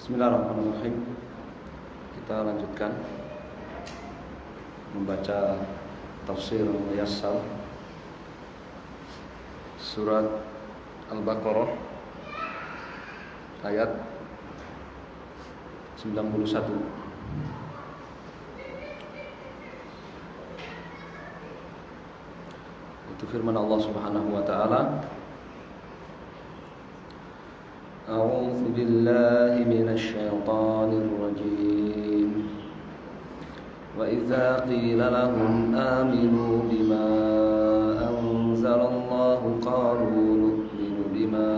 Bismillahirrahmanirrahim. Kita lanjutkan membaca tafsir Muyassar surat Al-Baqarah ayat 91. Itu firman Allah Subhanahu wa taala, A'udzu billahi minasy syaithanir rajim. Wa idza qila lahum aminu bima anzalallahu qalu nu'minu bima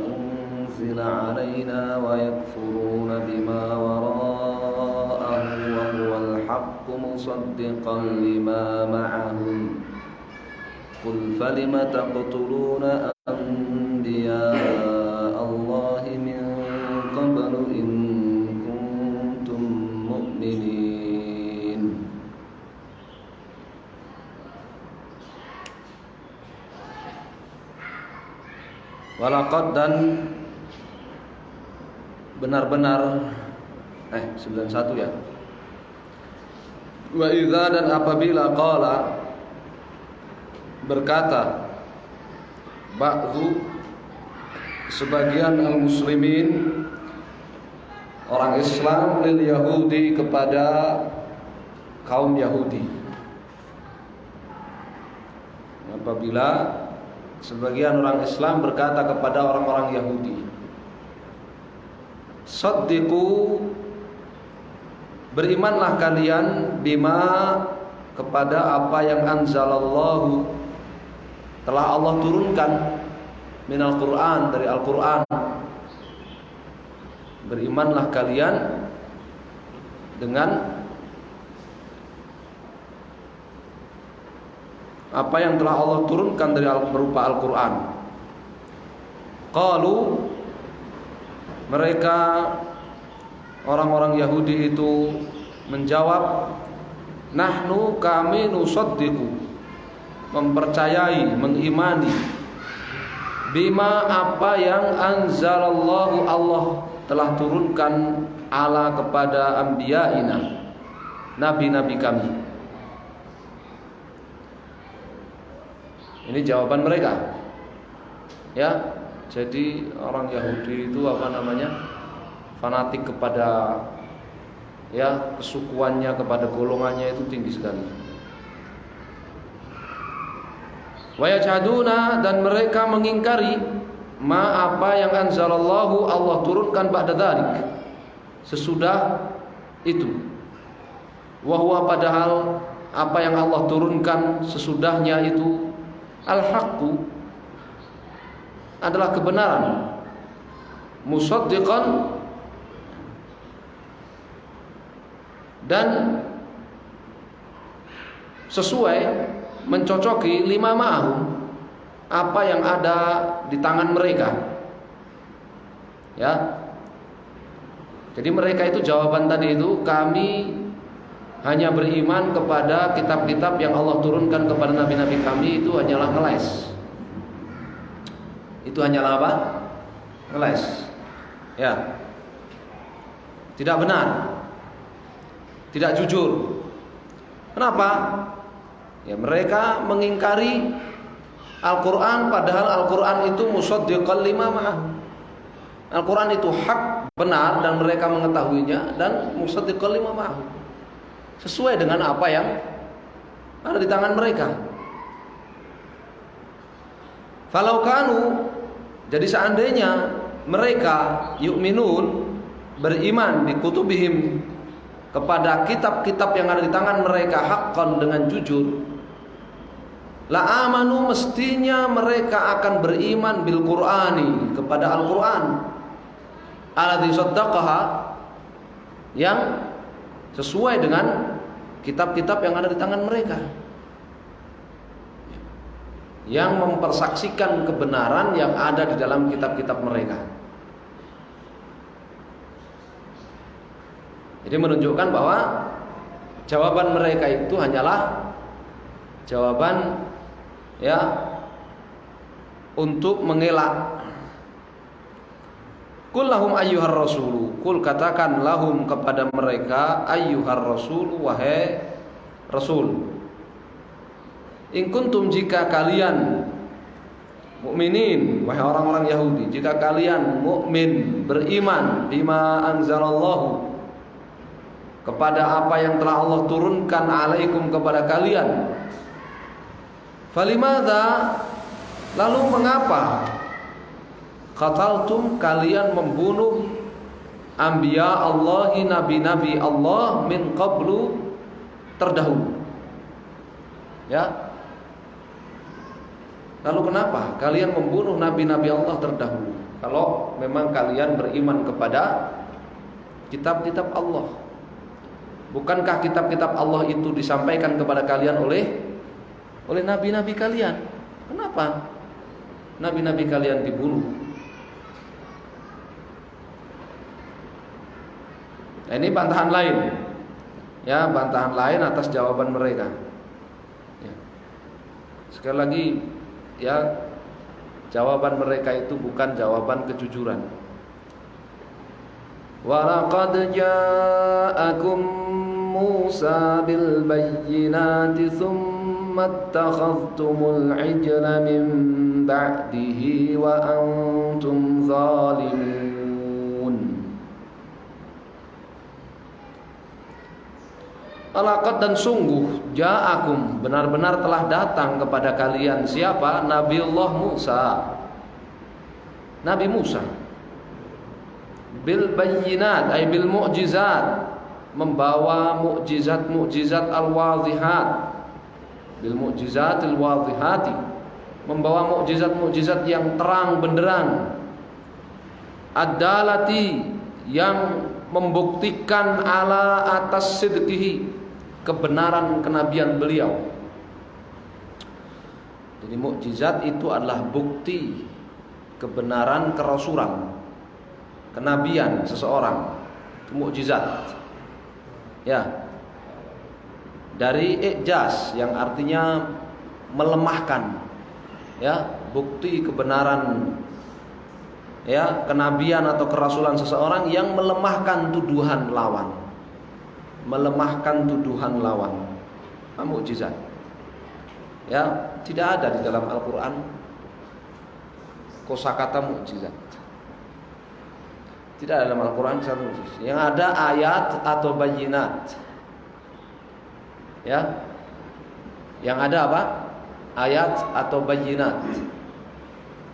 unzila 'alaina wa yakfuruna bima wara'ahu wa huwal haqqu musaddiqan lima ma'ahum. Qul falima taqtuluna anbiya Walaqad dan benar-benar 91 ya. Wa idza dan apabila qala berkata ba'dhu sebagian al-muslimin orang Islam lil Yahudi kepada kaum Yahudi. Apabila sebagian orang Islam berkata kepada orang-orang Yahudi, Saddiqu, berimanlah kalian bima kepada apa yang anzalallahu telah Allah turunkan minal Quran, dari Al-Quran. Berimanlah kalian dengan apa yang telah Allah turunkan dari berupa Al-Quran. Qalu, mereka orang-orang Yahudi itu menjawab, nahnu kami nusaddiqu, mempercayai, mengimani, bima apa yang anzalallahu Allah telah turunkan ala kepada anbiya'ina, nabi-nabi kami. Ini jawaban mereka. Ya, jadi orang Yahudi itu fanatik kepada kesukuannya, kepada golongannya itu tinggi sekali. Wa yajhaduna, dan mereka mengingkari ma apa yang anzalallahu Allah turunkan ba'da dzalik, sesudah itu. Wa huwa, padahal apa yang Allah turunkan sesudahnya itu al-haqqu adalah kebenaran, musaddiqan, dan sesuai, mencocoki lima ma'ahum, apa yang ada di tangan mereka. Ya. Jadi mereka itu jawaban tadi itu, kami hanya beriman kepada kitab-kitab yang Allah turunkan kepada nabi-nabi kami, itu hanyalah ngeles. Itu hanyalah apa? Ngeles. Ya. Tidak benar. Tidak jujur. Kenapa? Ya, mereka mengingkari Al-Quran, padahal Al-Quran itu musaddiqan lima ma'ah. Al-Quran itu hak, benar, dan mereka mengetahuinya, dan musaddiqan lima ma'ah, sesuai dengan apa yang ada di tangan mereka. Falau kanu, jadi seandainya mereka yu'minun, beriman bi kutubihim, kepada kitab-kitab yang ada di tangan mereka, haqqan, dengan jujur, la amanu, mestinya mereka akan beriman bil Qur'ani, kepada Al-Quran, alladzi saddaqaha, yang sesuai dengan kitab-kitab yang ada di tangan mereka, yang mempersaksikan kebenaran yang ada di dalam kitab-kitab mereka. Jadi menunjukkan bahwa jawaban mereka itu hanyalah jawaban untuk mengelak Qul lahum ayyuhar rasulu, qul katakan lahum kepada mereka, ayyuhar rasulu, wahai rasul. In kuntum, jika kalian mukminin, wahai orang-orang Yahudi, jika kalian mukmin, beriman bima anzalallahu, kepada apa yang telah Allah turunkan alaikum kepada kalian, falimadza, lalu mengapa, qataltum, kalian membunuh, anbiya Allahi, nabi-nabi Allah, min qablu, terdahulu. Ya. Lalu kenapa kalian membunuh nabi-nabi Allah terdahulu? Kalau memang kalian beriman kepada kitab-kitab Allah, bukankah kitab-kitab Allah itu disampaikan kepada kalian oleh nabi-nabi kalian? Kenapa nabi-nabi kalian dibunuh? Nah, ini bantahan lain, ya, bantahan lain atas jawaban mereka. Ya. Sekali lagi, ya, jawaban mereka itu bukan jawaban kejujuran. Walaqad ja'akum Musa bil bayyinati thumma ittakhadhtumul ijla min ba'dihi wa antum zalimun. Alaqad, dan sungguh, ja'akum, benar-benar telah datang kepada kalian siapa? Nabiullah Musa, Nabi Musa, bil bayyinat ay bil mu'jizat, membawa mukjizat-mukjizat al-wadhihat, bil mu'jizat al-wadhihati, membawa mukjizat-mukjizat yang terang benderang, ad-dalati, yang membuktikan ala atas sidqihi, kebenaran kenabian beliau. Jadi mukjizat itu adalah bukti kebenaran kerasulan, kenabian seseorang. Itu mukjizat. Ya. Dari i'jaz, yang artinya melemahkan, ya, bukti kebenaran, ya, kenabian atau kerasulan seseorang yang melemahkan tuduhan lawan, melemahkan tuduhan lawan. Mukjizat, ya, tidak ada di dalam Al-Quran kosakata mukjizat. Tidak ada dalam Al-Quran satu mukjizat. Yang ada ayat atau bayyinat, ya, yang ada apa? Ayat atau bayyinat,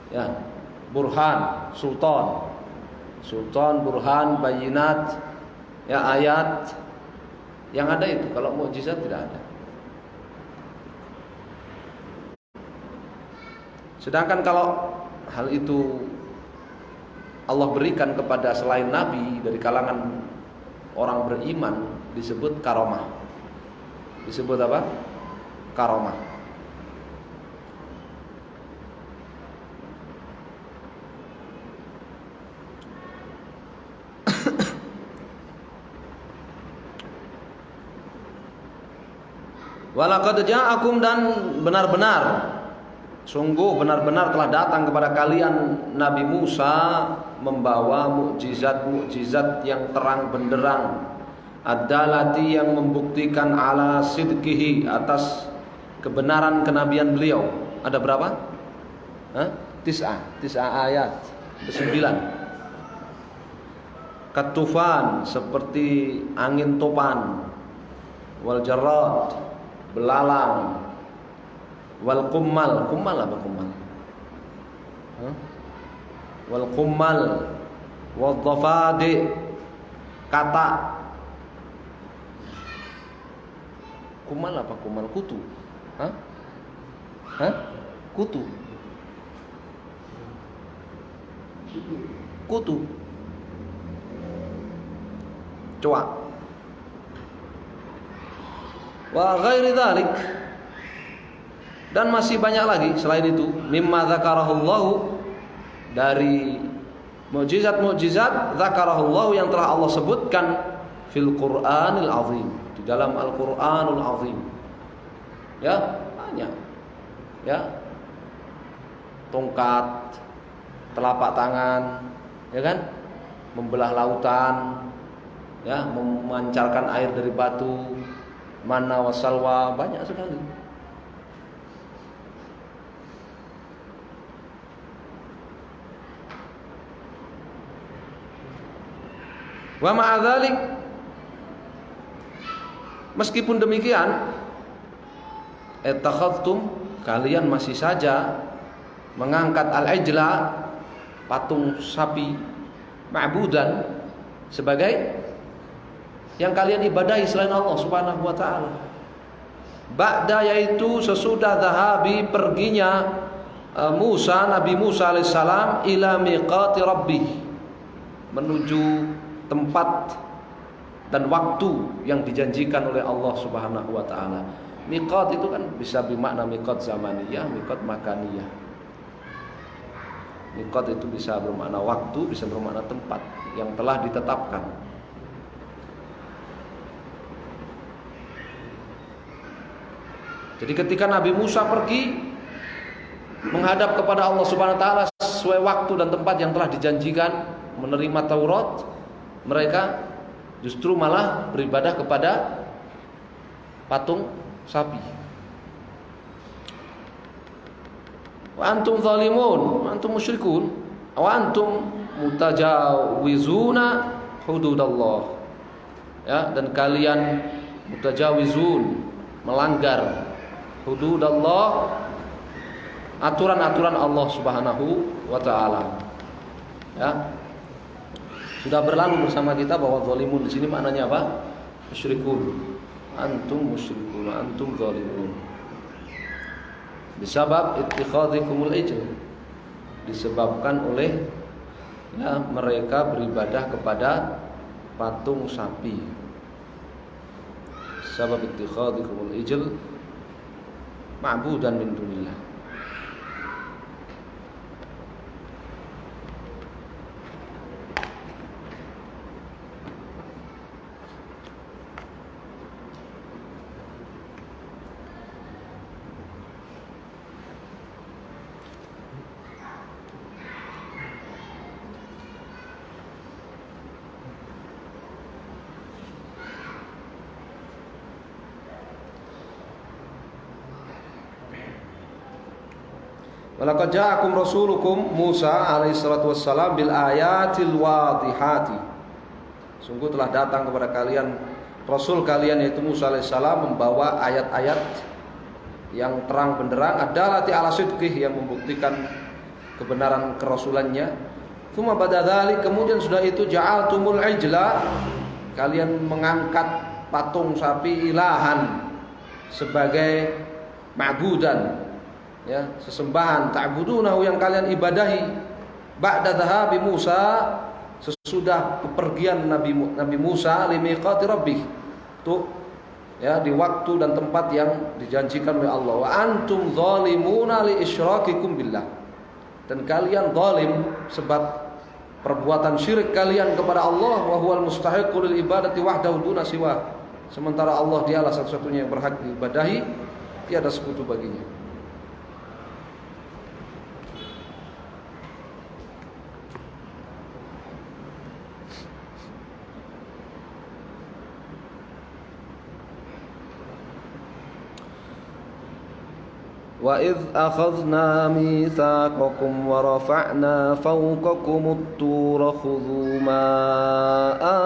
ya, burhan, sultan, burhan, bayyinat, ya, ayat. Yang ada itu. Kalau mukjizat tidak ada. Sedangkan kalau hal itu Allah berikan kepada selain Nabi dari kalangan orang beriman, disebut karomah. Disebut apa? Karomah. Walaqad ja'akum, dan benar-benar, sungguh benar-benar telah datang kepada kalian Nabi Musa membawa mukjizat-mukjizat yang terang benderang, ad-dalati, yang membuktikan ala sidqihi, atas kebenaran kenabian beliau. Ada berapa? Tis'ah ayat, 9. Katufan, seperti angin topan, wal jarrad, belalang, wal kummal, kummal apa kummal? Wal kummal, wal dhafadi, kata. Kummal apa kummal? Kutu. Kutu. Kutu. Coak. Wa ghairi dzalik, dan masih banyak lagi selain itu, mimma dzakarahullahu, dari mukjizat-mukjizat dzakarahullahu yang telah Allah sebutkan fil Qur'anil azim, di dalam Al-Qur'anul azim. Ya, banyak. Ya. Tongkat, telapak tangan, ya kan? membelah lautan, ya, memancarkan air dari batu, manna wasalwa, banyak sekali. Wa ma'adzalik, meskipun demikian, etakhadtum, kalian masih saja mengangkat al-ijla, patung sapi, ma'budan, sebagai yang kalian ibadahi selain Allah Subhanahu wa taala. Ba'da, yaitu sesudah dhahabi, perginya Nabi Musa alaihissalam, ila miqati rabbih, menuju tempat dan waktu yang dijanjikan oleh Allah Subhanahu wa taala. Miqat itu kan bisa bermakna miqat zamaniyah, miqat makaniyah. Miqat itu bisa bermakna waktu, bisa bermakna tempat yang telah ditetapkan. Jadi ketika Nabi Musa pergi menghadap kepada Allah Subhanahu wa taala sesuai waktu dan tempat yang telah dijanjikan, menerima Taurat, mereka justru malah beribadah kepada patung sapi. Wa antum zalimun, antum musyrikun, wa antum mutajawizuna hududallah. Ya, dan kalian mutajawizun, melanggar hududallah, aturan-aturan Allah Subhanahu wa taala. Ya. Sudah berlalu bersama kita bahwa zalimun di sini maknanya apa? Musyrikun. Antum musyrikun, antum zalimun. Disebab ittikhadhikumul ijl, disebabkan oleh, ya, mereka beribadah kepada patung sapi. Sebab ittikhadhikumul ijl ma'budan min dunillah. Walaqad ja'akum rasulukum Musa alaihi salatu wassalam bil ayatil wadihati. Sungguh telah datang kepada kalian Rasul kalian yaitu Musa alaihi salam membawa ayat-ayat yang terang benderang, adalati ala sidqih, yang membuktikan kebenaran kerasulannya. Tsumma ba'da dzalik, kemudian sudah itu ja'altumul ijla, kalian mengangkat patung sapi, ilahan, sebagai ma'budan, ya, sesembahan, ta'budunahu, yang kalian ibadahi. Ba'da dhahabi Musa, sesudah kepergian Nabi Musa, limiqati rabbih, tuh, ya, di waktu dan tempat yang dijanjikan oleh Allah. Wa antum zalimuna li isyrakikum billah, dan kalian zalim sebab perbuatan syirik kalian kepada Allah. Wa huwal mustahiqu lil ibadati wahdahu duna siwa, sementara Allah dialah satu-satunya yang berhak diibadahi, tiada sekutu baginya. Wa idh akhadna mitsaqakum wa rafa'na fawqakumut tura khudhu ma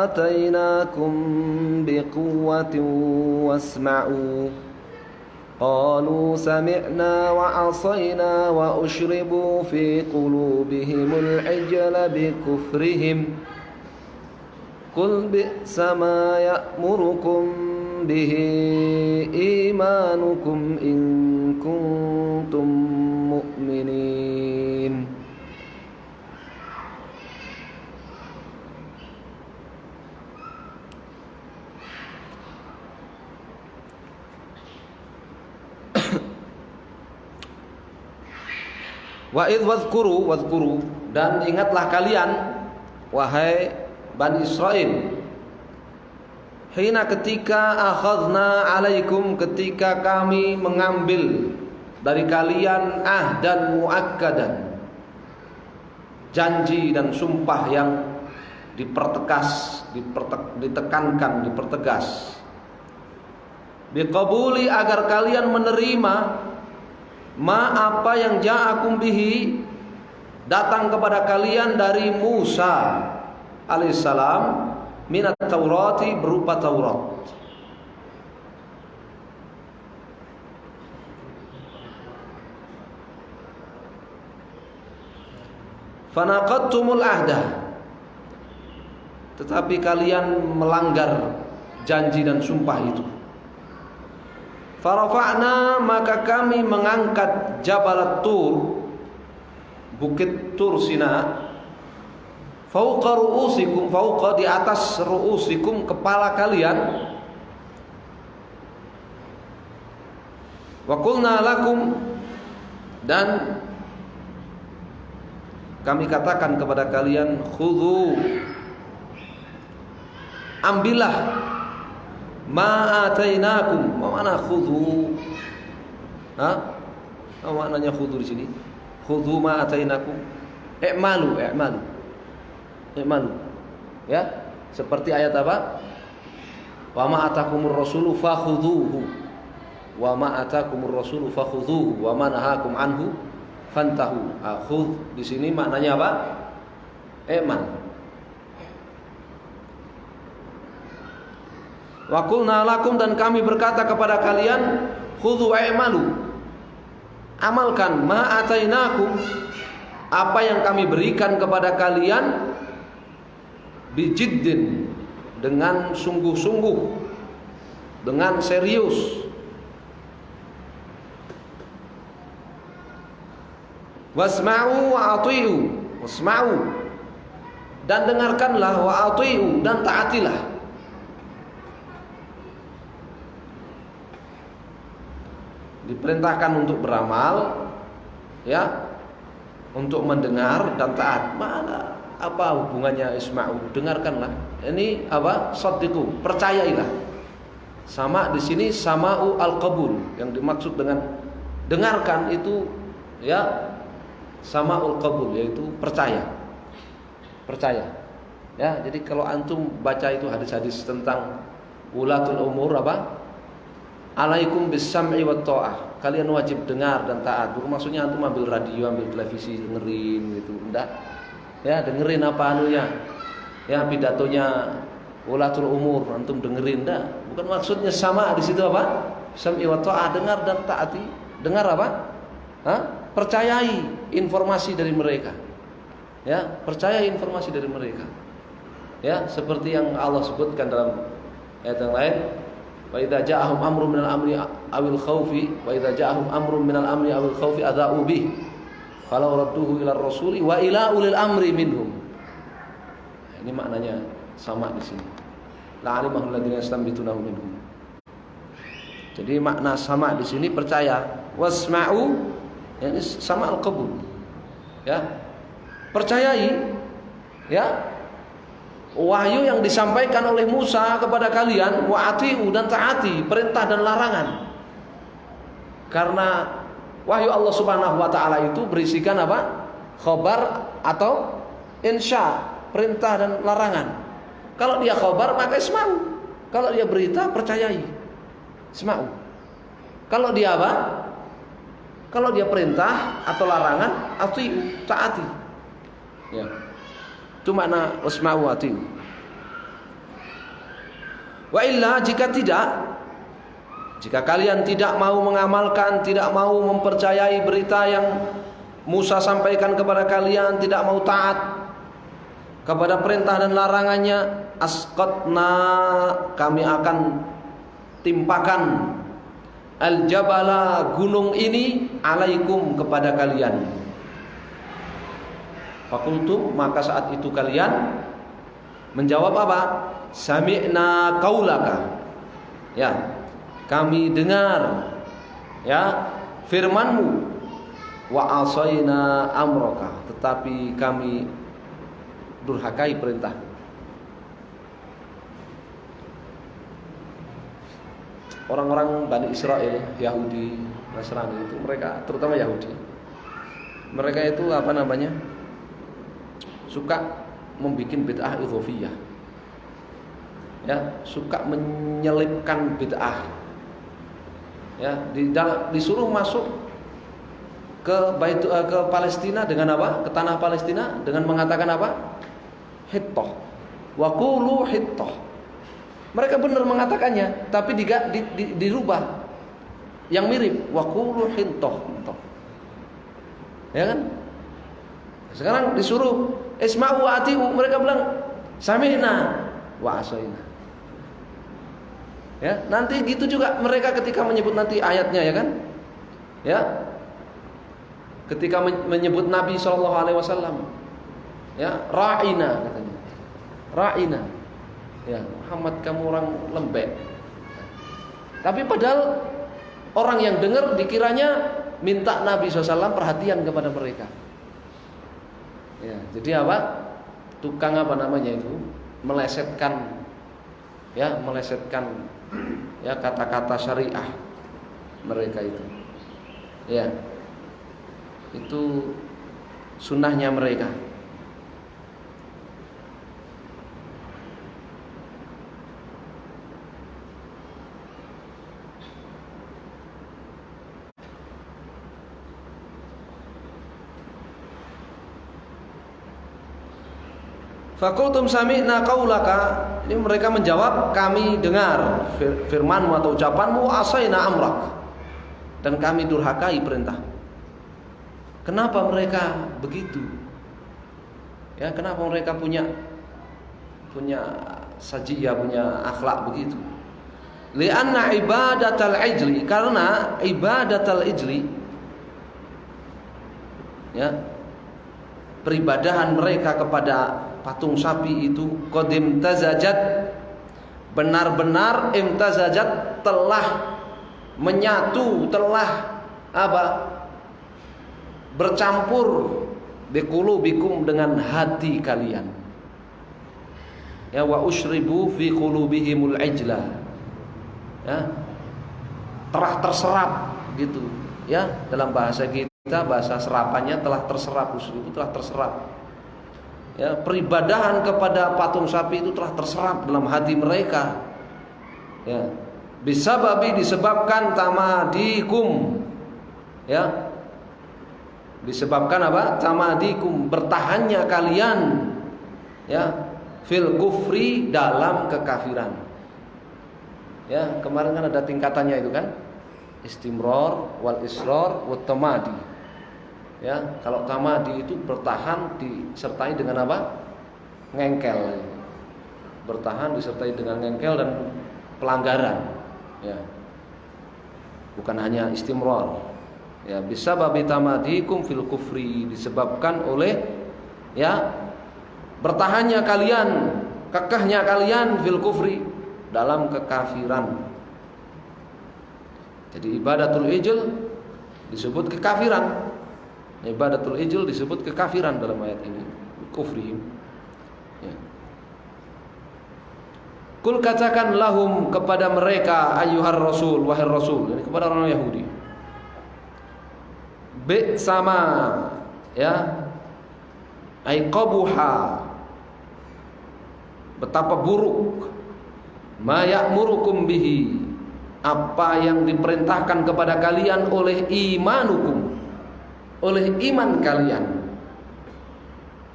atainakum biquwwatin wasma'u. Qalu sami'na wa 'asayna wa ushribu fi qulubihimul ijla bikufrihim. Qul bi'sa ma ya'murukum bihi imanukum in kuntum mu'minin. Wa idh wadhkuru, dan ingatlah kalian wahai Bani Israel, hina, ketika akhadna alaikum, ketika kami mengambil dari kalian ahdan muakkadan, janji dan sumpah yang ditekankan, dipertegas. Biqabuli, agar kalian menerima ma, apa yang ja'akum bihi, datang kepada kalian dari Musa alaihissalam, minat Taurati, berupa Taurat. Fanaqadtumul ahda, tetapi kalian melanggar janji dan sumpah itu. Farafa'na, maka kami mengangkat Jabal Tur, bukit Tur Sina, fauqa ru'usikum, fauqa, di atas ru'usikum, kepala kalian. Wa qulna lakum, dan kami katakan kepada kalian, khudhu, ambillah, ma atainakum. Mana khudhu? Apa maknanya khudhu di sini? Khudhu ma atainakum. I'malu. Ya, seperti ayat apa? Wa ma atakumur rasulu fakhudhuhu. Wa ma atakumur rasulu fakhudhuhu wa ma nahakum anhu fantahu. Khudh di sini maknanya apa? I'mal. Wa qulna lakum, dan kami berkata kepada kalian, khudhu i'malu, amalkan, ma atainakum, apa yang kami berikan kepada kalian, bijiddin, dengan sungguh-sungguh, dengan serius. Wasma'u wa ati'u, wasma'u, dan dengarkanlah, wa ati'u, dan taatilah. Diperintahkan untuk beramal, ya, untuk mendengar dan taat. Mana apa hubungannya isma'u? Dengarkanlah. Ini apa? Saddiqu, percayailah. Sama di sini sama'u al-qabul, yang dimaksud dengan dengarkan itu, ya, sama'ul qabul, yaitu percaya. Ya, jadi kalau antum baca itu hadis-hadis tentang ulatul umur, apa? Alaikum bis-sam'i wat ta'ah. Kalian wajib dengar dan taat. Bukan maksudnya antum ambil radio, ambil televisi, dengerin gitu. Enggak. Ya, dengerin apa anunya. Ya, pidatonya ulatul umur, antum dengerin, enggak. Bukan maksudnya sama di situ apa? Sam'i wat ta'ah, dengar dan taati. Dengar apa? Percayai informasi dari mereka. Ya, percaya informasi dari mereka. Ya, seperti yang Allah sebutkan dalam ayat yang lain, wa idza ja'ahum amrun minal amri awil khaufi, wa idza ja'ahum amrun minal amri awil khaufi adza'u bih falau radduhu ila rasuli wa ila ulil amri minhum. Ini maknanya sama di sini. La'alimahul ladzina yastanbitunahu minhum. Jadi makna sama di sini percaya. Wasma'u, ini sama al-qabul. Ya. Percayai, ya, wahyu yang disampaikan oleh Musa kepada kalian, wa ati'u, dan taati perintah dan larangan. Karena wahyu Allah Subhanahu wa taala itu berisikan apa? Khabar atau insya, perintah dan larangan. Kalau dia khabar maka isma'u. Kalau dia berita percayai. Isma'u. Kalau dia apa? Kalau dia perintah atau larangan, ati'u, taati. Ya. Itu makna wasma'u wa ati'u. Wa illa, jika tidak, jika kalian tidak mau mengamalkan, tidak mau mempercayai berita yang Musa sampaikan kepada kalian, tidak mau taat kepada perintah dan larangannya, asqatna, kami akan timpakan al-jabala, gunung ini, alaikum, kepada kalian. Fakultum, maka saat itu kalian menjawab apa? Sami'na qaulaka. Ya, kami dengar, ya, firmanmu. Wa asayna amraka, tetapi kami durhakai perintah. Orang-orang Bani Israel, Yahudi, Nasrani itu, mereka terutama Yahudi, mereka itu apa namanya, suka membuat bid'ah idhofiyah. Ya, suka menyelipkan bid'ah. Ya, disuruh masuk ke Palestina dengan apa? Ke tanah Palestina dengan mengatakan apa? Hittah. Wa qulu hittah. Mereka benar mengatakannya, tapi dirubah. Yang mirip wa qulu hittah. Ya kan? Sekarang disuruh isma'u wa ati'u, mereka bilang sami'na wa asaina. Ya, nanti gitu juga mereka ketika menyebut nanti ayatnya, ya kan? Ya. Ketika menyebut Nabi SAW, ya, ra'ina katanya. Ra'ina. Ya, Muhammad kamu orang lembek. Tapi padahal orang yang dengar dikiranya minta Nabi SAW perhatian kepada mereka. Ya, jadi apa? Tukang apa namanya itu? Melesetkan, ya, melesetkan, ya, kata-kata syariah mereka itu. Ya, itu sunnahnya mereka. Fakultum sami'na qaulaka, ini mereka menjawab, kami dengar firmanmu atau ucapanmu, asaina amrak, dan kami durhakai perintah. Kenapa mereka begitu? Ya, kenapa mereka punya sajiyah, punya akhlak begitu? Li'anna ibadatal ijli, karena ibadatal ijli, ya, peribadahan mereka kepada patung sapi itu qadim tazajat, benar-benar imtazajat, telah menyatu, telah apa? Bercampur biqulubikum, dengan hati kalian. Ya, wa usyribu fi qulubihimul ijla. Ya, telah terserap gitu. Ya, dalam bahasa kita, bahasa serapannya telah terserap, itu telah terserap. Ya, peribadahan kepada patung sapi itu telah terserap dalam hati mereka. Ya, bisababi, disebabkan tamadikum. Ya, disebabkan apa? Tamadikum, bertahannya kalian, ya, fil kufri, dalam kekafiran. Ya, kemarin kan ada tingkatannya itu kan, istimror, wal isror, wat tamadi. Ya, kalau tamadi itu bertahan disertai dengan apa? Ngengkel. Bertahan disertai dengan ngengkel dan pelanggaran. Ya, bukan hanya istimror. Ya, bisa babi tamadikum fil kufri, disebabkan oleh, ya, bertahannya kalian, kekehnya kalian fil kufri, dalam kekafiran. Jadi ibadatul ijl disebut kekafiran. Ibadatul ijl disebut kekafiran dalam ayat ini, kufrihim. Ya. Kul, katakan lahum, kepada mereka, ayyuhar rasul, wahai rasul, ini kepada orang Yahudi. Bi sama, ya, ay qabuha, betapa buruk, ma ya'murukum bihi, apa yang diperintahkan kepada kalian oleh imanukum, oleh iman kalian,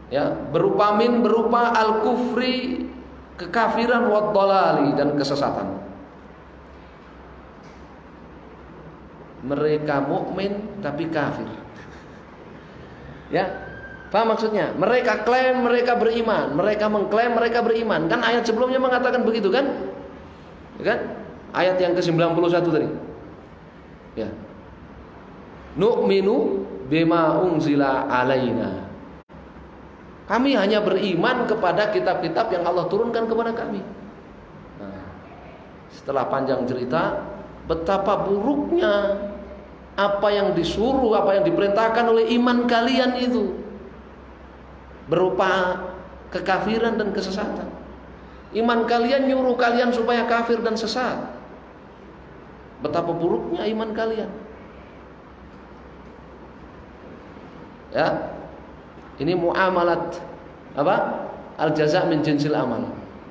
ya, berupa al-kufri, kekafiran, wad dhalali, dan kesesatan. Mereka mukmin tapi kafir. Ya, paham maksudnya? Mereka klaim mereka beriman, mereka mengklaim mereka beriman. Kan ayat sebelumnya mengatakan begitu kan? Ya kan? Ayat yang ke-91 tadi. Ya. Nu'minu bima unzila alaina. Kami hanya beriman kepada kitab-kitab yang Allah turunkan kepada kami. Nah, setelah panjang cerita betapa buruknya apa yang disuruh, apa yang diperintahkan oleh iman kalian itu, berupa kekafiran dan kesesatan. Iman kalian nyuruh kalian supaya kafir dan sesat. Betapa buruknya iman kalian. Ya, ini muamalat apa? Al jaza' min jinsil amal.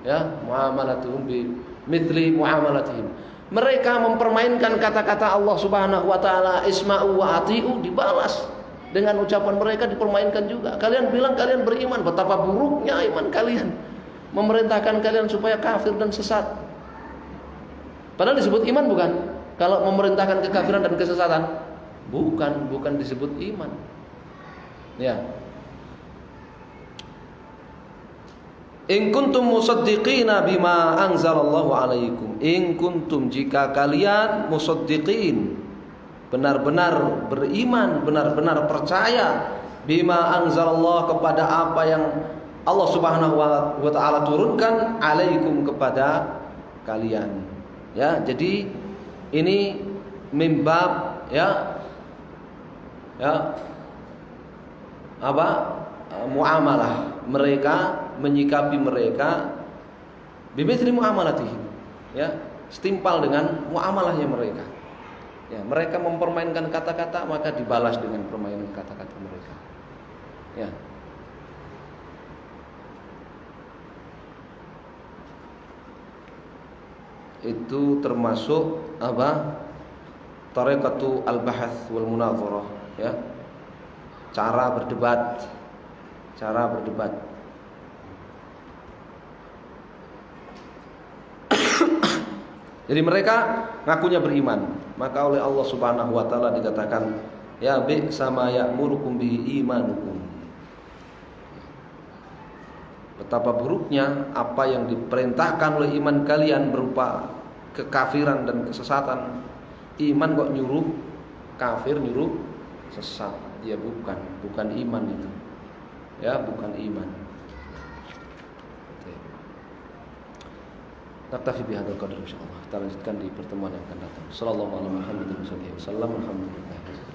Ya, muamalatuhum bi mithli muamalatihim. Mereka mempermainkan kata-kata Allah Subhanahu wa taala, isma'u wa ati'u, dibalas dengan ucapan mereka dipermainkan juga. Kalian bilang kalian beriman, betapa buruknya iman kalian. Memerintahkan kalian supaya kafir dan sesat. Padahal disebut iman bukan? Kalau memerintahkan kekafiran dan kesesatan, bukan disebut iman. Ya. In kuntum musaddiqina bima anzalallahu alaikum. In kuntum, jika kalian musaddiqin, benar-benar beriman, benar-benar percaya, bima anzalallahu, kepada apa yang Allah Subhanahu wa taala turunkan, alaikum, kepada kalian. Ya, jadi ini mimbab muamalah, mereka menyikapi mereka bimithli muamalatihim, ya, setimpal dengan muamalahnya mereka. Ya, mereka mempermainkan kata-kata, maka dibalas dengan permainan kata-kata mereka. Ya. Itu termasuk tariqatu al-bahath wal munadharah, ya. Cara berdebat. Jadi mereka ngakunya beriman, maka oleh Allah Subhanahu wa taala dikatakan, ya bi sama ya'murukum bi imanukum. Betapa buruknya apa yang diperintahkan oleh iman kalian berupa kekafiran dan kesesatan. Iman kok nyuruh kafir, nyuruh sesat. Ya bukan iman itu. Ya, bukan iman. Naktafi bihadzal qadar insyaallah. Kita lanjutkan di pertemuan yang akan datang. Sallallahu alaihi wa sallam. Alhamdulillah.